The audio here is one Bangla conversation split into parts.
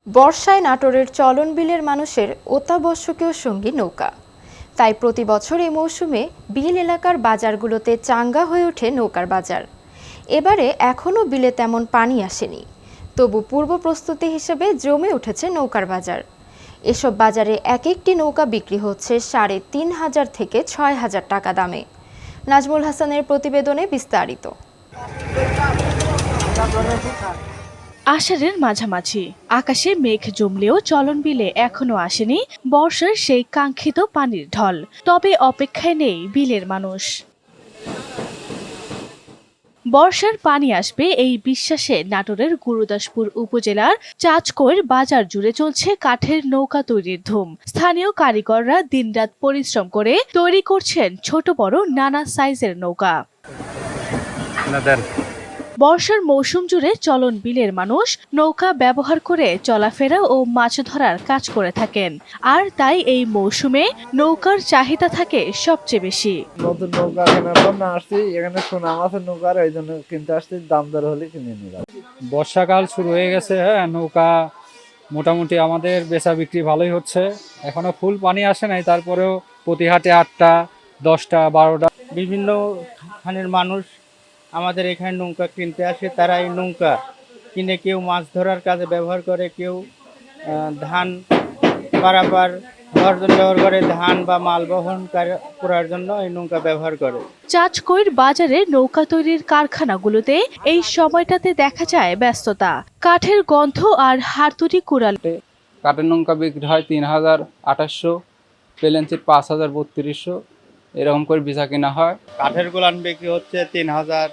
বর্ষায় নাটোরের চলন বিলের মানুষের অত্যাবশ্যকীয় সঙ্গী নৌকা। তাই প্রতি বছর এই মৌসুমে বিল এলাকার বাজারগুলোতে চাঙ্গা হয়ে ওঠে নৌকার বাজার। এবারে এখনও বিলে তেমন পানি আসেনি, তবু পূর্ব প্রস্তুতি হিসেবে জমে উঠেছে নৌকার বাজার। এসব বাজারে এক একটি নৌকা বিক্রি হচ্ছে ৩,৫০০ থেকে ৬,০০০ টাকা দামে। নাজমুল হাসানের প্রতিবেদনে বিস্তারিত। আষাঢ়ের মাঝামাঝি, আকাশে মেঘ জমলেও চলন বিলে এখনো আসেনি বর্ষার সেই কাঙ্ক্ষিত পানির ঢল। তবে অপেক্ষায় নেই বিলের মানুষ। বর্ষার পানি আসবে এই বিশ্বাসে নাটোরের গুরুদাসপুর উপজেলার চাচকৈর বাজার জুড়ে চলছে কাঠের নৌকা তৈরির ধুম। স্থানীয় কারিগররা দিনরাত পরিশ্রম করে তৈরি করছেন ছোট বড় নানা সাইজের নৌকা। বর্ষার মৌসুম জুড়ে চলন বিলের মানুষ নৌকা ব্যবহার করে চলাফেরা ও মাছ ধরার কাজ করে থাকেন, আর তাই এই মৌসুমে নৌকার চাহিদা থাকে সবচেয়ে বেশি। নতুন নৌকা কেনার জন্য আসছি, এখানে সোনা মাছের নৌকার এই জন্য কিনতে আসছি, দাম দর হলে কিনে নিলাম। বর্ষাকাল শুরু হয়ে গেছে, হ্যাঁ, নৌকা মোটামুটি আমাদের বেচা বিক্রি ভালোই হচ্ছে। এখনো ফুল পানি আসে নাই, তারপরেও প্রতি হাটে 8টা 10টা 12টা বিভিন্ন স্থানের মানুষ আমাদের এখানে নৌকা কিনতে আসে। তারা এই নৌকা কিনে কেউ মাছ ধরার কাজে ব্যবহার করে, কেউ ধান পারাপার হওয়ার জন্য ব্যবহার করে, ধান বা মাল বহন করার জন্য এই নৌকা ব্যবহার করে। চাচকৈর বাজারে নৌকা তৈরির কারখানাগুলোতে এই সময়টাতে দেখা যায় ব্যস্ততা। কাঠের গন্ধ আর হাতুড়ি কুড়াল। কাঠের নৌকা বিক্রি হয় 3,2800, পেলেন্সির 5,3200, এরকম করে বেচা কেনা হয়। কাঠের গোলান বিক্রি হচ্ছে 3,000,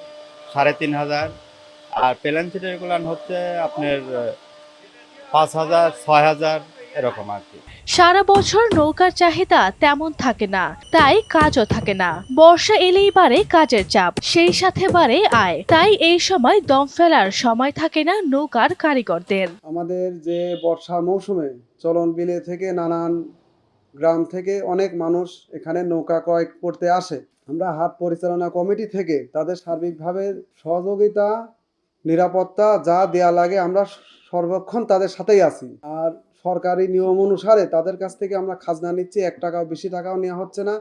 3,500, আর প্লেন-সিটের গোলান হচ্ছে আপনার 5,000, 6,000 এরকম আর কি। সারা বছর নৌকার চাহিদা তেমন থাকে না, তাই কাজও থাকে না। বর্ষা এলেই বাড়ে কাজের চাপ, সেই সাথে বাড়ে আয়। তাই এই সময় দম ফেলার সময় থাকে না নৌকার কারিগরদের। আমাদের যে বর্ষা মৌসুমে চলন বিলে থেকে নানান গ্রাম থেকে অনেক মানুষ এখানে নৌকা ক্রয় করতে আসে। আমরা হাট পরিচালনা কমিটি থেকে তাদের সার্বিকভাবে সহযোগিতা, নিরাপত্তা যা দেয়া লাগে আমরা সর্বক্ষণ তাদের সাথেই আছি। আর সরকারি নিয়ম অনুসারে তাদের কাছ থেকে আমরা খাজনা নিচ্ছি, 1 টাকাও বেশি টাকাও নেওয়া হচ্ছে না।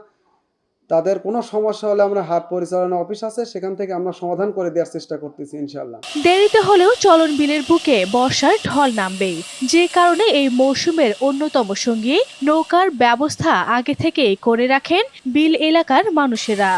তাদের কোনো সমস্যা হলে আমরা হাট পরিচালনা অফিস আছে, সেখান থেকে আমরা সমাধান করে দেওয়ার চেষ্টা করতেছি ইনশাআল্লাহ। দেরিতে হলেও চলন বিলের বুকে বর্ষার ঢল নামবেই, যে কারণে এই মৌসুমের অন্যতম সঙ্গী নৌকার ব্যবস্থা আগে থেকেই করে রাখেন বিল এলাকার মানুষেরা।